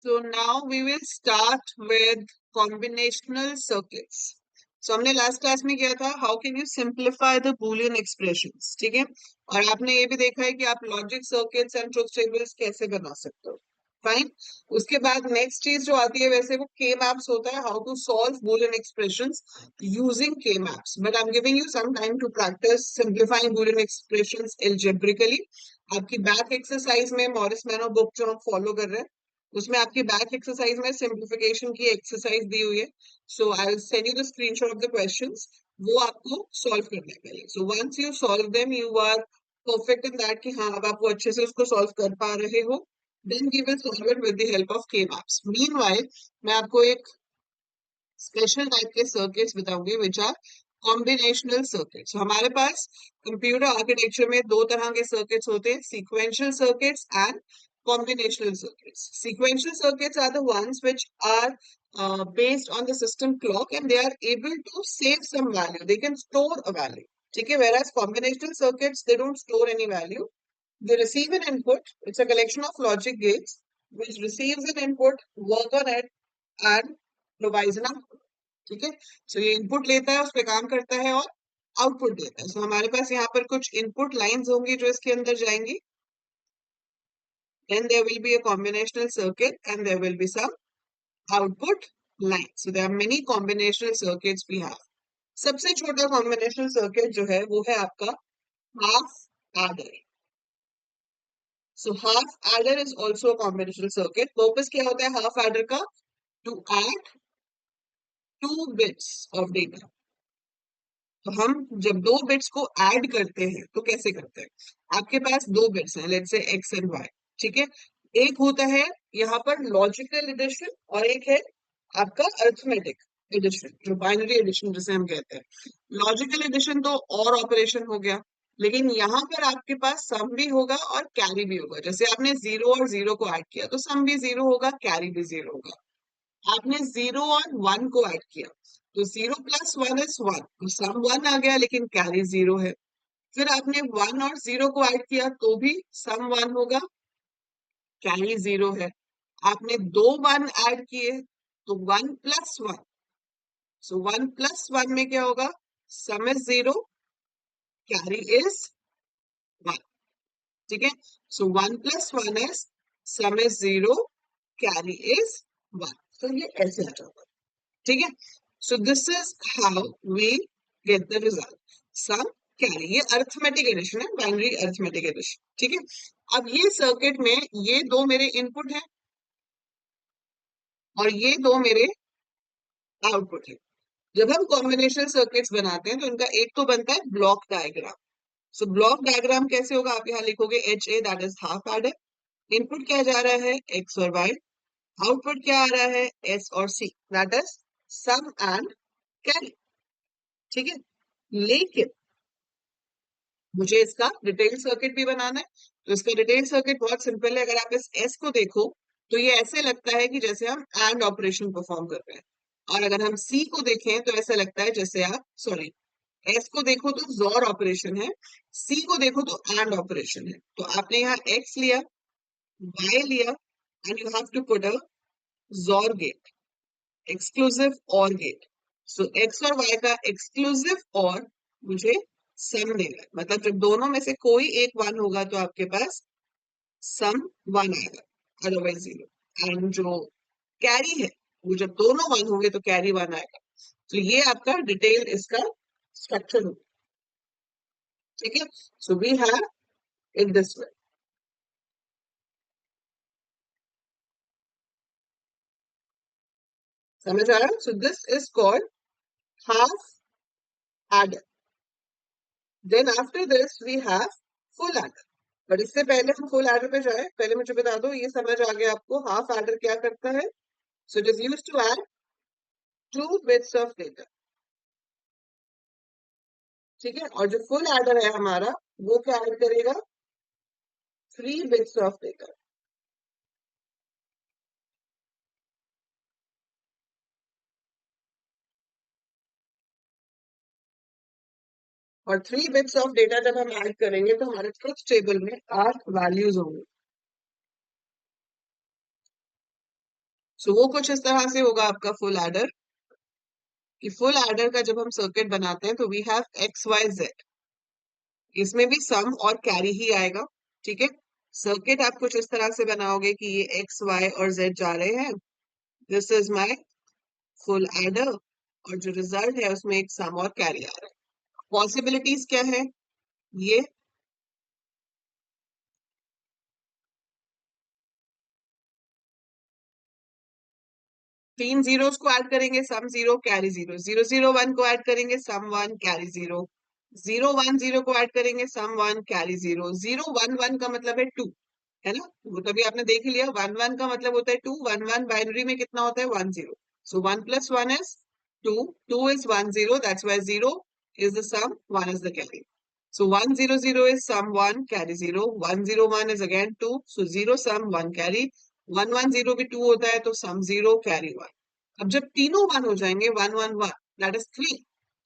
So now we will start with combinational circuits. So हमने last class में किया था how can you simplify the Boolean expressions, ठीक है। और आपने ये भी देखा है कि आप logic circuits and truth tables कैसे बना सकते हो। फाइन। उसके बाद नेक्स्ट चीज जो आती है वैसे वो के मैप्स होता है, how to solve Boolean expressions using K maps, but I am giving you some time to practice simplifying Boolean expressions algebraically. आपकी बैक एक्सरसाइज में मॉरिस मैनो बुक जो हम फॉलो कर रहे हैं उसमें आपकी बैक एक्सरसाइज में सिंप्लीफिकेशन की एक्सरसाइज दी हुई है। So I will send you the screenshot of the questions, वो आपको सॉल्व करना है पहले। So once you solve them you are perfect in that कि हाँ अब आप वो अच्छे से उसको सॉल्व कर पा रहे हो, then we will solve it with the help of K maps. Meanwhile मैं आपको एक स्पेशल टाइप के सर्किट्स बताऊंगी विच आर कॉम्बिनेशनल सर्किट्स। हमारे पास कंप्यूटर आर्किटेक्चर में दो तरह के सर्किट्स होते हैं, sequential circuits and combinational circuits. Sequential circuits are the ones which are based on the system clock and they are able to save some value. They can store a value. ठीक है, whereas combinational circuits they don't store any value. They receive an input. It's a collection of logic gates which receives an input, work on it, and provides an output. ठीक है। सो ये input लेता है, उस पर काम करता है और आउटपुट देता है। सो हमारे पास यहाँ पर कुछ इनपुट लाइंस होंगी जो इसके अंदर जाएंगी, then there will be a combinational circuit and there will be some output lines. So there are many combinational circuits we have. सबसे छोटा combinational circuit जो है वो है आपका half adder. So half adder is also a combinational circuit. Purpose क्या होता है half adder का? To add 2 bits of data. तो हम जब 2 बिट्स को ऐड करते हैं तो कैसे करते हैं? आपके पास 2 बिट्स हैं, let's say X and Y, ठीक है। एक होता है यहाँ पर लॉजिकल एडिशन और एक है आपका अरिथमेटिक एडिशन, जो बाइनरी एडिशन जिसे हम कहते हैं। लॉजिकल एडिशन तो और ऑपरेशन हो गया, लेकिन यहाँ पर आपके पास सम भी होगा और कैरी भी होगा। जैसे आपने 0 और 0 को ऐड किया तो सम भी 0 होगा, कैरी भी 0 होगा। आपने 0 और 1 को ऐड किया तो 0 + 1 = 1, तो सम 1 आ गया लेकिन कैरी 0 है। फिर आपने 1 और 0 को ऐड किया तो भी सम 1 होगा, कैरी 0 है। आपने 2 1 ऐड किए तो 1 + 1, सो 1 + 1 में क्या होगा? सम इज 0, कैरी इज 1, ठीक है। So 1 + 1 is sum is 0, carry is 1। तो ये ऐसे आ जाएगा, ठीक है। So this is how we get the result, sum carry. ये अरिथमेटिक एडिशन है, बाइनरी अरिथमेटिक एडिशन, ठीक है। अब ये सर्किट में ये दो मेरे इनपुट है और ये दो मेरे आउटपुट है। जब हम कॉम्बिनेशन सर्किट्स बनाते हैं तो इनका एक तो बनता है block diagram. So block diagram कैसे होगा? आप यहाँ लिखोगे H A, that is half adder. Input क्या जा रहा है? एक्स और वाई। आउटपुट क्या आ रहा है? एस और C, that is sum and carry, ठीक है। लेकिन मुझे इसका डिटेल सर्किट भी बनाना है, तो इसका डिटेल सर्किट बहुत सिंपल है। अगर आप इस एस को देखो तो ये ऐसे लगता है कि जैसे हम एंड ऑपरेशन परफॉर्म कर रहे हैं, और अगर हम सी को देखें तो ऐसा लगता है जैसे आप, सॉरी, एस को देखो तो जोर ऑपरेशन है, सी को देखो तो एंड ऑपरेशन है। तो आपने यहाँ एक्स लिया, वाई लिया, and you have to put a XOR gate, exclusive OR gate. So X और वाई का एक्सक्लूसिव और मुझे सम देना है, मतलब जब दोनों में से कोई एक 1 होगा तो आपके पास सम 1 आएगा, अदरवाइज 0। एंड जो कैरी है वो जब दोनों 1 होंगे तो कैरी 1 आएगा। तो ये आपका डिटेल इसका स्ट्रक्चर होगा, ठीक है। So we have in this way, समझ आ रहा है? So this is called half adder. Then after this we have full adder. But इससे पहले हम फुल एडर पे जाए, पहले मुझे बता दो ये समझ आ गया आपको हाफ एडर क्या करता है? So it is used to add 2 bits of data, ठीक है। और जो फुल एडर है हमारा वो क्या ऐड करेगा? 3 bits ऑफ डेटा। और 3 bits ऑफ डेटा जब हम ऐड करेंगे तो हमारे ट्रुथ टेबल में 8 वैल्यूज होंगे। सो वो कुछ इस तरह से होगा आपका फुल एडर, कि फुल एडर का जब हम सर्किट बनाते हैं तो we have X Y Z, इसमें भी सम और कैरी ही आएगा। ठीक है, सर्किट आप कुछ इस तरह से बनाओगे कि ये एक्स वाई और जेड जा रहे हैं, this is my full adder, और जो रिजल्ट है उसमें एक सम और कैरी आ रहा है। पॉसिबिलिटीज क्या है, ये 3 जीरोस को ऐड करेंगे, सम जीरो कैरी जीरो, 0 0 1 को ऐड करेंगे, सम 1 कैरी जीरो, 0 1 0 को ऐड करेंगे, सम 1 कैरी जीरो, 0 1 1 का मतलब है 2, है ना, वो तभी आपने देख ही लिया, 1 1 का मतलब होता है 2, 1 1 बाइनरी में कितना होता है 1 0, so 1 + 1 is 2, 2 is 1 0, that's why 0 is the sum, 1 is the carry, so 1 0 0 is sum 1 carry 0, 1 0 1 is again 2, so 0 sum 1 carry, 1 1 0 भी 2 होता है तो sum 0 carry 1। अब जब तीनों 1 हो जाएंगे, 1 1 1, that is 3,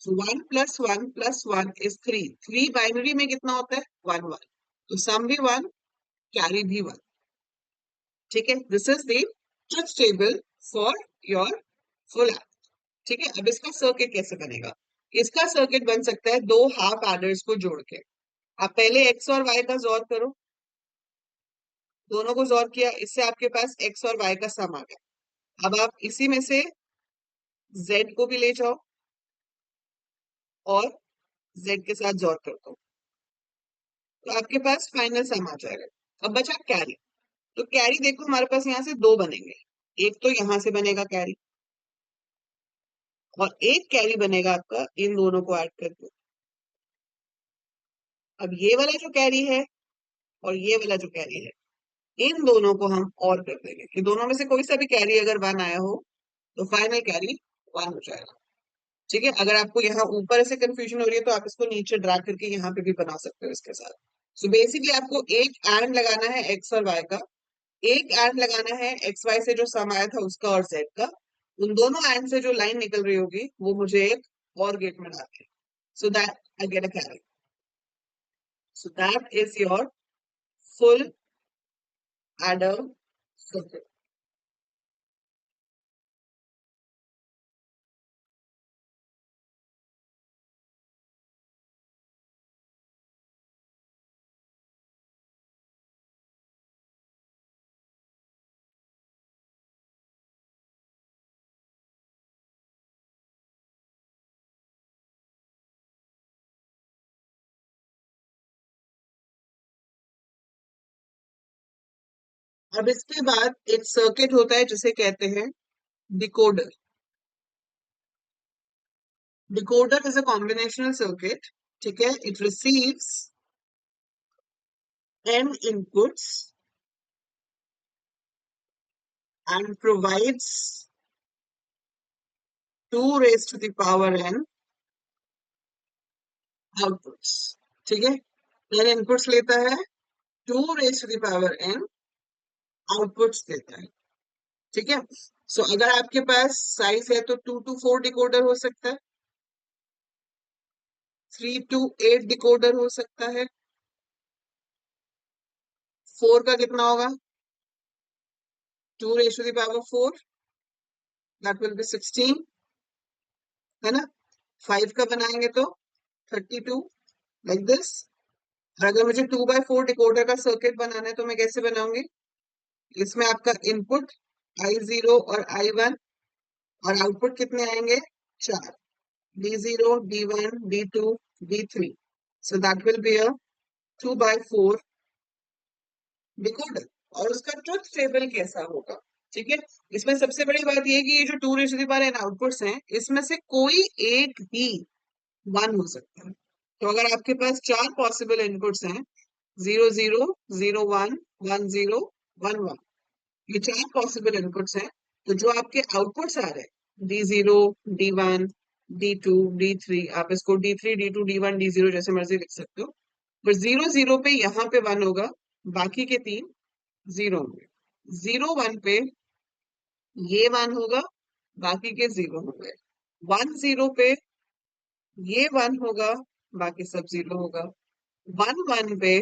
so 1 + 1 + 1 is 3, 3 binary में कितना होता है 1 1, तो sum भी 1 कैरी भी 1। ठीक है, this is the truth table for your full add. ठीक है, अब इसका सर्किट कैसे बनेगा, इसका सर्किट बन सकता है दो हाफ एडर्स को जोड़ के। आप पहले एक्स और वाई का जोड़ करो, दोनों को जोड़ किया, इससे आपके पास एक्स और वाई का सम आ गया। अब आप इसी में से जेड को भी ले जाओ और जेड के साथ जोड़ कर दो, तो आपके पास फाइनल सम आ जाएगा। अब बचा कैरी, तो कैरी देखो हमारे पास यहाँ से दो बनेंगे, एक तो यहाँ से बनेगा कैरी, और एक कैरी बनेगा आपका इन दोनों को ऐड करके। अब ये वाला जो कैरी है और ये वाला जो कैरी है, इन दोनों को हम और कर देंगे कि दोनों में से कोई सा भी कैरी अगर 1 आया हो तो फाइनल कैरी 1 हो जाएगा। ठीक है, अगर आपको यहाँ ऊपर से कंफ्यूजन हो रही है तो आप इसको नीचे ड्रैग करके यहाँ पे भी बना सकते हो इसके साथ। सो बेसिकली आपको एक एंड लगाना है एक्स और वाई का, एक एंड लगाना है एक्स वाई से जो सम आया था उसका और जेड का, उन दोनों एंड से जो लाइन निकल रही होगी वो मुझे एक और गेट में डालनी है, so that I get a carry, so that is your full adder circuit. अब इसके बाद एक सर्किट होता है जिसे कहते हैं decoder. Decoder is a combinational circuit. ठीक है, it receives n inputs and provides 2 raised to the power n outputs। ठीक है, n inputs लेता है, 2 raised to the power n outputs देता है। ठीक है, सो अगर आपके पास साइज है तो 2 to 4 डिकोडर हो सकता है, 3 to 8 डिकोडर हो सकता है, 4 का कितना होगा, 2 raised to the power 4, that will be 16, है ना, 5 का बनाएंगे तो 32, like this। और अगर मुझे 2/4 डिकोडर का सर्किट बनाना है तो मैं कैसे बनाऊंगी, इसमें आपका इनपुट I0 और I1 और आउटपुट कितने आएंगे, 4, D0 D1 D2 D3, so that will be a 2/4 decoder. और उसका ट्रुथ टेबल कैसा होगा, ठीक है, इसमें सबसे बड़ी बात यह है कि ये जो 2 raise to the power n outputs हैं इसमें से कोई एक भी 1 हो सकता है। तो अगर आपके पास 4 पॉसिबल इनपुट्स हैं, 0 0 0 1 1 0 1 1, ये 4 पॉसिबल इनपुट्स हैं, तो जो आपके आउटपुट्स आ रहे हैं D0 D1 D2 D3, आप इसको D3 D2 D1 D0 जैसे मर्जी लिख सकते हो, पर 0 0 पे यहाँ पे 1 होगा, बाकी के 3 0 होंगे, 0 1 पे ये 1 होगा, बाकी के 0 होंगे, 1 0 पे ये 1 होगा, बाकी सब 0 होगा, 1 1 पे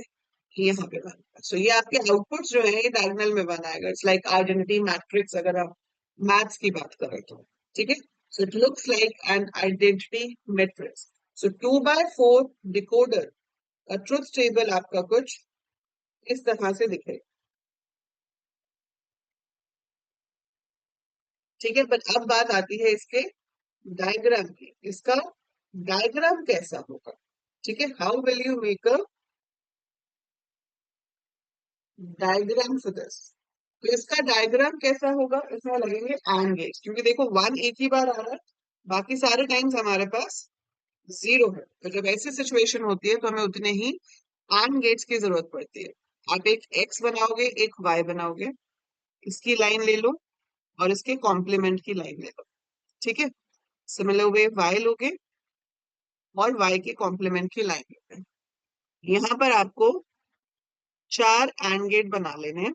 यहाँ पे 1। सो ये आपके आउटपुट जो है ये डायगोनल में 1 आएगा, इट्स लाइक आइडेंटिटी मैट्रिक्स अगर आप मैथ्स की बात करें तो, ठीक है। So it looks like an identity matrix. So 2x4 decoder का ट्रुथ टेबल आपका कुछ इस तरह से दिखेगा, ठीक है। बट अब बात आती है इसके डायग्राम की। इसका डायग्राम कैसा होगा, ठीक है। How will you make a diagram for this. तो इसका डायग्राम कैसा होगा, इसमें लगेंगे एंड गेट्स, क्योंकि देखो वन एक ही बार आ रहा है, बाकी सारे टाइम्स हमारे पास जीरो है। तो जब ऐसी सिचुएशन होती है तो हमें उतने ही एंड गेट्स की जरूरत पड़ती है। आप एक एक्स बनाओगे, एक वाई बनाओगे, इसकी लाइन ले लो और इसके कॉम्प्लीमेंट की लाइन ले लो, ठीक है। सिमिलर वे वाई लोगे और वाई के कॉम्प्लीमेंट की लाइन लोगे। यहाँ पर आपको चार एंड गेट बना लेने हैं,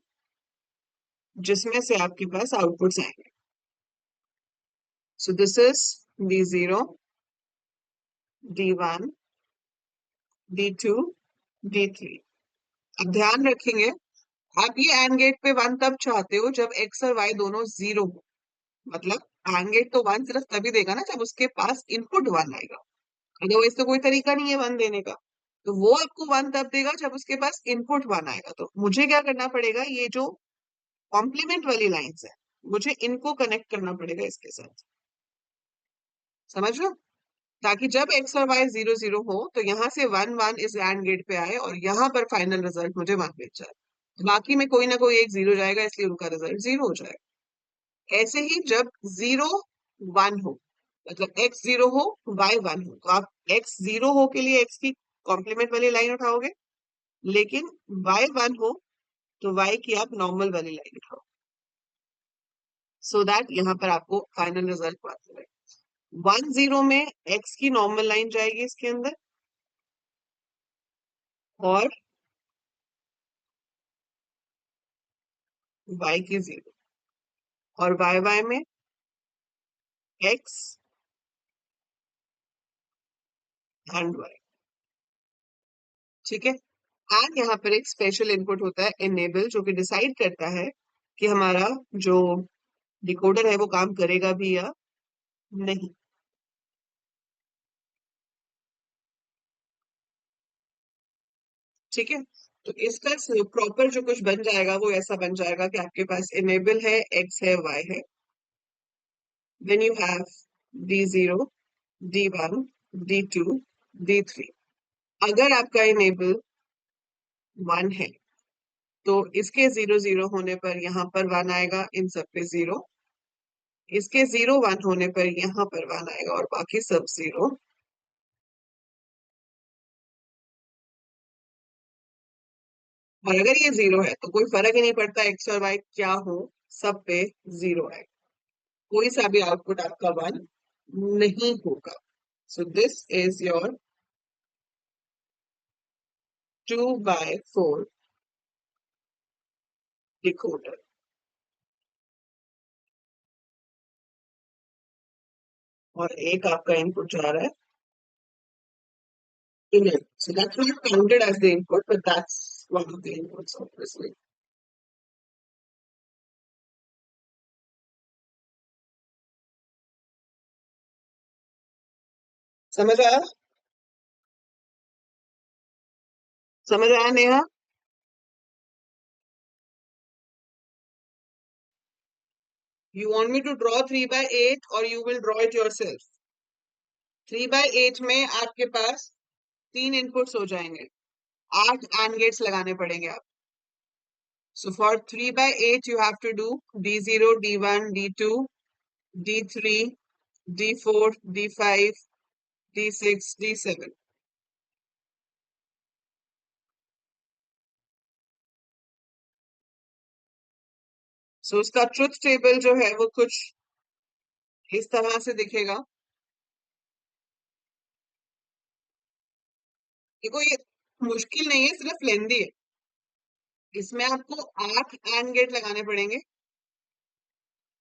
जिसमें से आपके पास आउटपुट्स आएंगे। सो this is D0, D1, D2, D3। अब ध्यान रखेंगे, आप ये एंड गेट पे वन तब चाहते हो जब एक्स और वाई दोनों जीरो हो। मतलब एंड गेट तो वन सिर्फ तभी देगा ना जब उसके पास इनपुट वन आएगा, अदरवाइज तो कोई तरीका नहीं है वन देने का। तो वो आपको वन तब देगा जब उसके पास इनपुट वन आएगा। तो मुझे क्या करना पड़ेगा, ये जो कॉम्प्लीमेंट वाली लाइंस है, मुझे इनको कनेक्ट करना पड़ेगा इसके साथ, समझ लो। ताकि जब एक्स और वाई जीरो जीरो हो तो यहाँ से वन वन इस एंड गेट पे आए और यहाँ पर फाइनल रिजल्ट मुझे वन मिल जाए। बाकी में कोई ना कोई एक जीरो जाएगा, इसलिए उनका रिजल्ट जीरो हो जाएगा। ऐसे ही जब जीरो वन हो, मतलब एक्स जीरो हो वाई वन हो, तो आप एक्स जीरो हो के लिए एक्स की कॉम्प्लीमेंट वाली लाइन उठाओगे, लेकिन वाई वन हो तो वाई की आप नॉर्मल वाली लाइन उठाओ, सो दैट यहाँ पर आपको फाइनल रिजल्ट पाते हैं। वन जीरो में एक्स की नॉर्मल लाइन जाएगी इसके अंदर, और वाई की जीरो, और वाई वाई में एक्स एंड वाई, ठीक है। एंड यहाँ पर एक स्पेशल इनपुट होता है इनेबल, जो कि डिसाइड करता है कि हमारा जो डिकोडर है वो काम करेगा भी या नहीं, ठीक है। तो इसका प्रॉपर जो कुछ बन जाएगा वो ऐसा बन जाएगा कि आपके पास इनेबल है, एक्स है, वाई है, then you have D0, D1, D2, D3। अगर आपका इनेबल वन है तो इसके जीरो जीरो होने पर यहाँ पर वन आएगा, इन सब पे जीरो। इसके जीरो वन होने पर यहाँ पर वन आएगा और बाकी सब जीरो। और अगर ये जीरो है तो कोई फर्क ही नहीं पड़ता एक्स और वाई क्या हो, सब पे जीरो है। कोई सा भी आउटपुट आपका वन नहीं होगा। सो this is your 2x4 decoder. और एक आपका इनपुट जा रहा है input, so that's not counted as the input, but that's one of the inputs obviously। समझ आया? समझ आया Neha? You want me to draw 3x8 or you will draw it yourself? 3x8 में आपके पास तीन इनपुट्स हो जाएंगे, 8 एंड गेट्स लगाने पड़ेंगे आप। So for 3x8 you have to do D0, D1, D2, D3, D4, D5, D6, D7। So उसका truth table जो है वो कुछ इस तरह से दिखेगा। देखो ये मुश्किल नहीं है, सिर्फ लेंदी है। इसमें आपको 8 एंड गेट लगाने पड़ेंगे,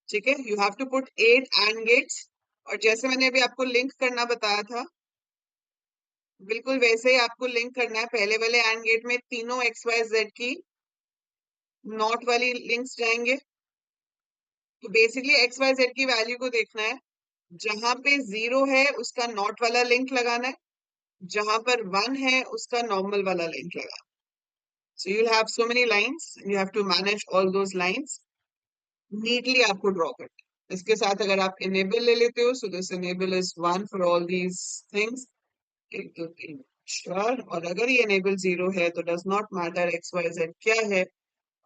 ठीक है। You have to put 8 AND gates. और जैसे मैंने अभी आपको लिंक करना बताया था, बिल्कुल वैसे ही आपको लिंक करना है। पहले वाले एंड गेट में तीनों XYZ की नॉट वाली लिंक्स जाएंगे, तो बेसिकली एक्स वाई जेड की वैल्यू को देखना है, जहां पे 0 है उसका नॉट वाला लिंक लगाना है, जहां पर 1 है उसका नॉर्मल वाला लिंक लगाना है। So you'll have so many lines and you have to manage all those lines neatly आपको ड्रॉ करना है। इसके साथ अगर आप इनेबल ले लेते हो, so this enable is 1 for all these things, 1 2 3 sure. और अगर ये इनेबल 0 है तो does not matter x Y z क्या है,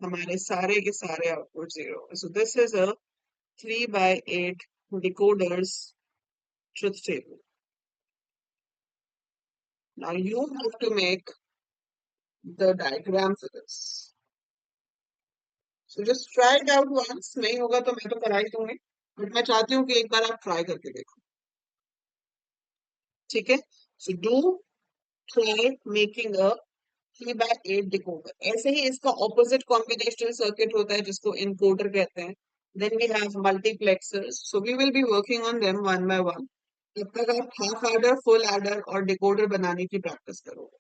हमारे सारे के सारे output 0। So this is a 3/8 decoders truth table. Now you have to make the diagram for this. So just try it out once. नहीं होगा तो मैं तो करा ही दूंगी, बट मैं चाहती हूँ कि एक बार आप ट्राई करके देखो, ठीक है? So do try making a 3/8 decoder. ऐसे ही इसका ऑपोजिट कॉम्बिनेशनल सर्किट होता है जिसको इनकोडर कहते हैं। Then we have multiplexers, so we will be working on them one by one. तब तक आप हाफ एडर, फुल एडर और डिकोडर बनाने की प्रैक्टिस करोगे।